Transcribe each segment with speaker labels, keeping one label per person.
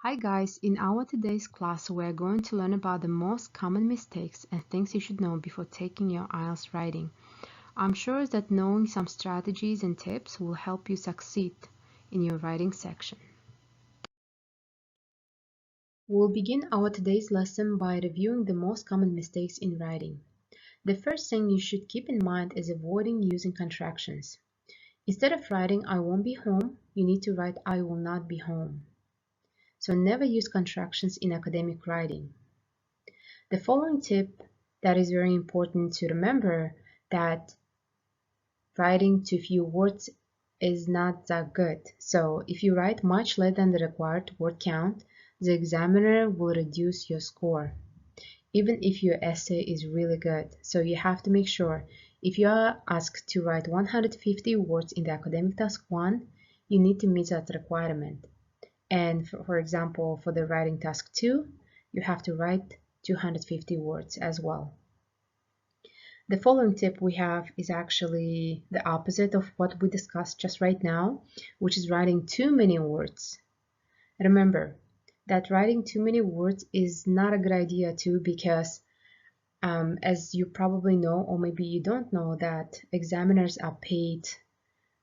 Speaker 1: Hi guys, in our today's class we are going to learn about the most common mistakes and things you should know before taking your IELTS writing. I'm sure that knowing some strategies and tips will help you succeed in your writing section. We'll begin our today's lesson by reviewing the most common mistakes in writing. The first thing you should keep in mind is avoiding using contractions. Instead of writing I won't be home, you need to write I will not be home. So never use contractions in academic writing. The following tip that is very important to remember that writing too few words is not that good. So if you write much less than the required word count, the examiner will reduce your score, even if your essay is really good. So you have to make sure if you are asked to write 150 words in the academic task 1, you need to meet that requirement. And for example, for the writing task 2, you have to write 250 words as well. The following tip we have is actually the opposite of what we discussed just right now, which is writing too many words. Remember that writing too many words is not a good idea too, because as you probably know, or maybe you don't know, that examiners are paid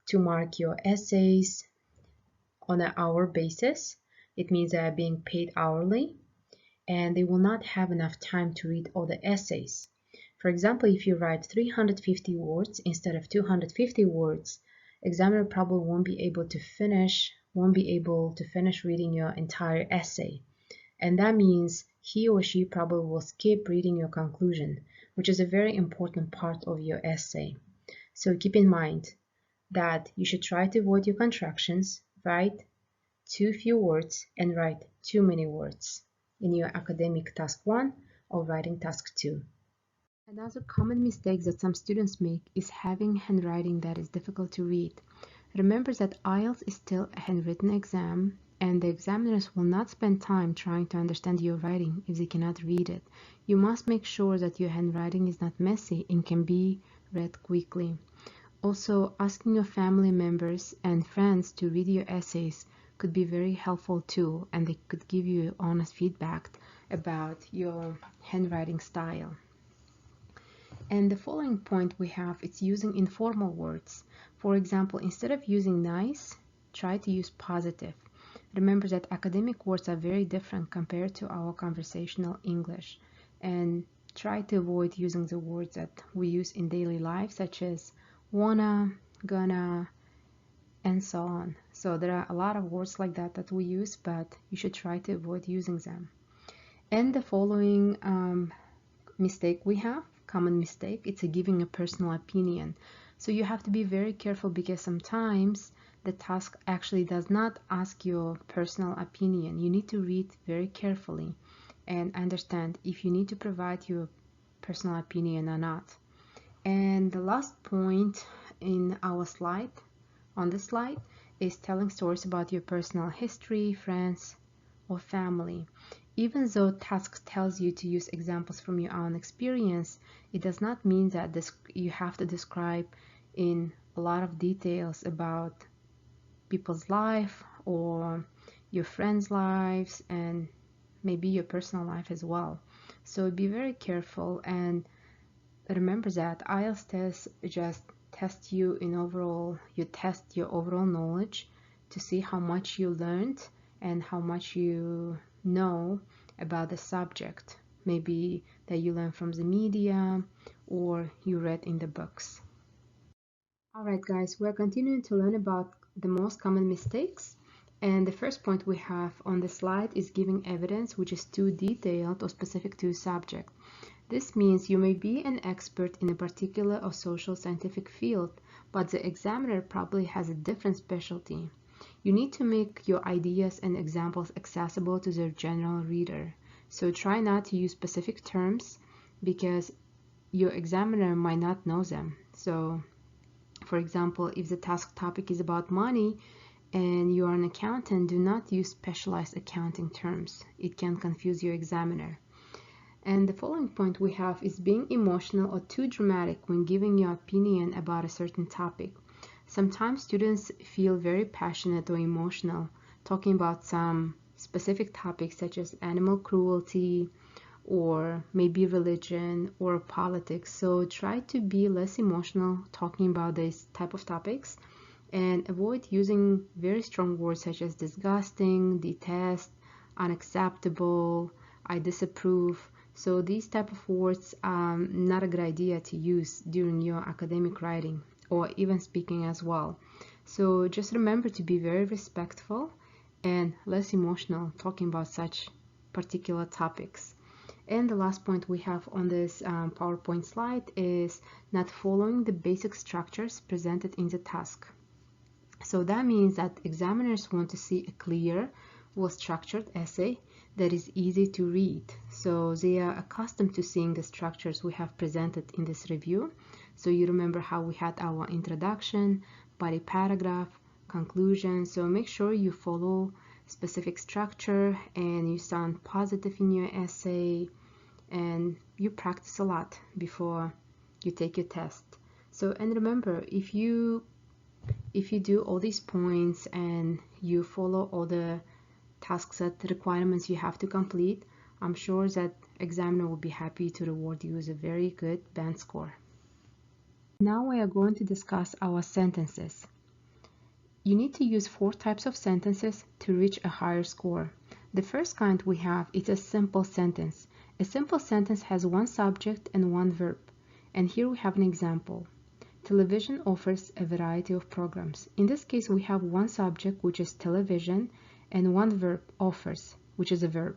Speaker 1: to mark your essays on an hour basis. It means they are being paid hourly, and they will not have enough time to read all the essays. For example, if you write 350 words instead of 250 words, examiner probably won't be able to finish reading your entire essay. And that means he or she probably will skip reading your conclusion, which is a very important part of your essay. So keep in mind that you should try to avoid your contractions, write too few words, and write too many words in your academic task 1 or writing task 2. Another common mistake that some students make is having handwriting that is difficult to read. Remember that IELTS is still a handwritten exam, and the examiners will not spend time trying to understand your writing if they cannot read it. You must make sure that your handwriting is not messy and can be read quickly. Also, asking your family members and friends to read your essays could be very helpful too, and they could give you honest feedback about your handwriting style. And the following point we have is using informal words. For example, instead of using nice, try to use positive. Remember that academic words are very different compared to our conversational English, and try to avoid using the words that we use in daily life, such as wanna, gonna, and so on. So there are a lot of words like that we use, but you should try to avoid using them. And the following common mistake, it's giving a personal opinion. So you have to be very careful, because sometimes the task actually does not ask your personal opinion. You need to read very carefully and understand if you need to provide your personal opinion or not. And the last point in our slide, on this slide, is telling stories about your personal history, friends, or family. Even though task tells you to use examples from your own experience, it does not mean that you have to describe in a lot of details about people's life or your friends' lives and maybe your personal life as well. So be very careful, and remember that IELTS test just test you in overall, you test your overall knowledge to see how much you learned and how much you know about the subject, maybe that you learned from the media or you read in the books. Alright guys, we're continuing to learn about the most common mistakes, and the first point we have on the slide is giving evidence which is too detailed or specific to a subject. This means you may be an expert in a particular or social scientific field, but the examiner probably has a different specialty. You need to make your ideas and examples accessible to the general reader. So try not to use specific terms, because your examiner might not know them. So, for example, if the task topic is about money and you are an accountant, do not use specialized accounting terms. It can confuse your examiner. And the following point we have is being emotional or too dramatic when giving your opinion about a certain topic. Sometimes students feel very passionate or emotional talking about some specific topics such as animal cruelty or maybe religion or politics. So try to be less emotional talking about these type of topics and avoid using very strong words such as disgusting, detest, unacceptable, I disapprove. So these type of words are not a good idea to use during your academic writing or even speaking as well. So just remember to be very respectful and less emotional talking about such particular topics. And the last point we have on this PowerPoint slide is not following the basic structures presented in the task. So that means that examiners want to see a clear, well-structured essay that is easy to read. So they are accustomed to seeing the structures we have presented in this review. So you remember how we had our introduction, body paragraph, conclusion. So make sure you follow specific structure and you sound positive in your essay and you practice a lot before you take your test. So, and remember, if you do all these points and you follow all the task set requirements you have to complete, I'm sure that examiner will be happy to reward you with a very good band score. Now we are going to discuss our sentences. You need to use 4 types of sentences to reach a higher score. The first kind we have is a simple sentence. A simple sentence has one subject and one verb. And here we have an example. Television offers a variety of programs. In this case, we have one subject, which is television, and one verb, offers, which is a verb.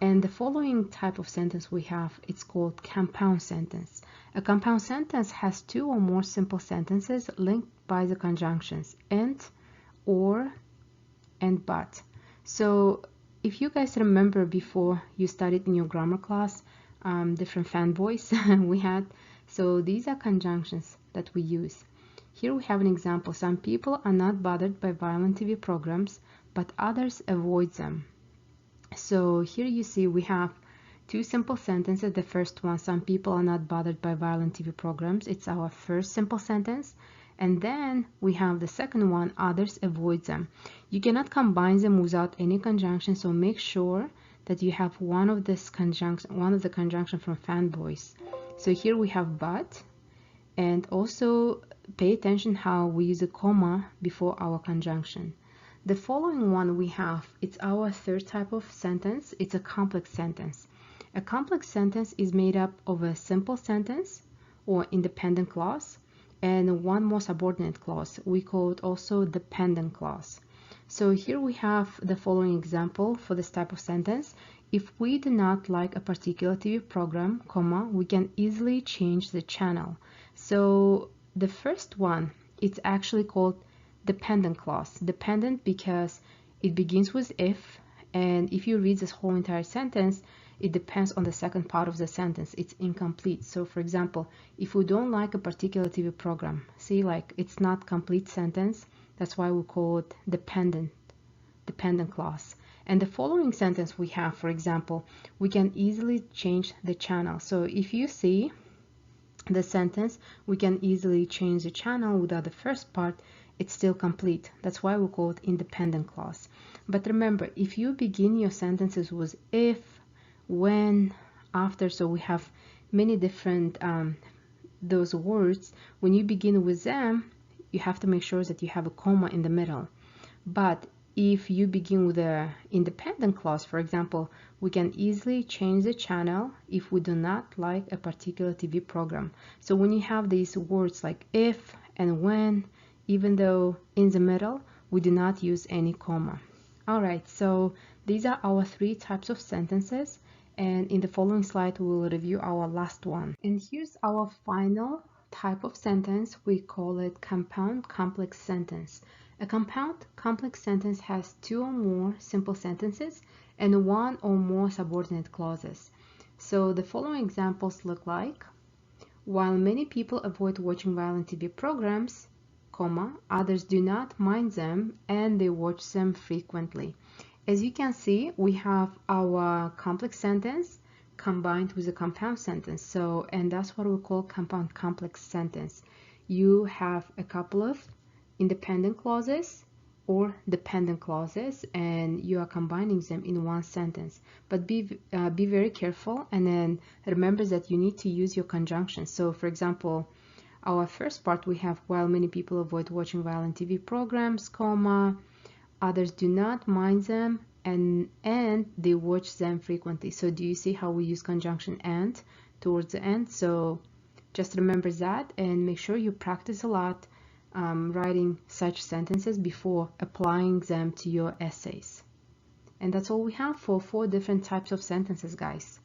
Speaker 1: And the following type of sentence we have, it's called compound sentence. A compound sentence has 2 or more simple sentences linked by the conjunctions and, or, and but. So if you guys remember before you studied in your grammar class, different fanboys we had, so these are conjunctions that we use. Here we have an example. Some people are not bothered by violent TV programs, but others avoid them. So here you see we have 2 simple sentences. The first one, some people are not bothered by violent TV programs. It's our first simple sentence. And then we have the second one, others avoid them. You cannot combine them without any conjunction, so make sure that you have one of the conjunction from fanboys. So here we have but, and also pay attention how we use a comma before our conjunction. The following one we have, it's our third type of sentence. It's a complex sentence. A complex sentence is made up of a simple sentence or independent clause and one more subordinate clause. We call it also dependent clause. So here we have the following example for this type of sentence. If we do not like a particular TV program, comma, we can easily change the channel. So the first one, it's actually called dependent clause. Dependent because it begins with if, and if you read this whole entire sentence, it depends on the second part of the sentence. It's incomplete. So for example, if we don't like a particular TV program, see, like it's not complete sentence. That's why we call it dependent clause. And the following sentence we have, for example, we can easily change the channel. So if you see the sentence, we can easily change the channel without the first part, it's still complete. That's why we call it independent clause. But remember, if you begin your sentences with if, when, after, so we have many different those words. When you begin with them, you have to make sure that you have a comma in the middle. But if you begin with a independent clause, for example, we can easily change the channel if we do not like a particular TV program. So when you have these words like if and when, even though in the middle, we do not use any comma. All right, so these are our 3 types of sentences. And in the following slide, we will review our last one. And here's our final type of sentence. We call it compound complex sentence. A compound complex sentence has 2 or more simple sentences and 1 or more subordinate clauses. So the following examples look like, while many people avoid watching violent TV programs, comma, others do not mind them and they watch them frequently. As you can see, we have our complex sentence combined with a compound sentence. So, and that's what we call compound complex sentence. You have a couple of independent clauses or dependent clauses, and you are combining them in one sentence. But be very careful, and then remember that you need to use your conjunctions. So for example, our first part, we have while many people avoid watching violent TV programs, comma, others do not mind them, and they watch them frequently. So do you see how we use conjunction and towards the end? So just remember that and make sure you practice a lot writing such sentences before applying them to your essays. And that's all we have for 4 different types of sentences, guys.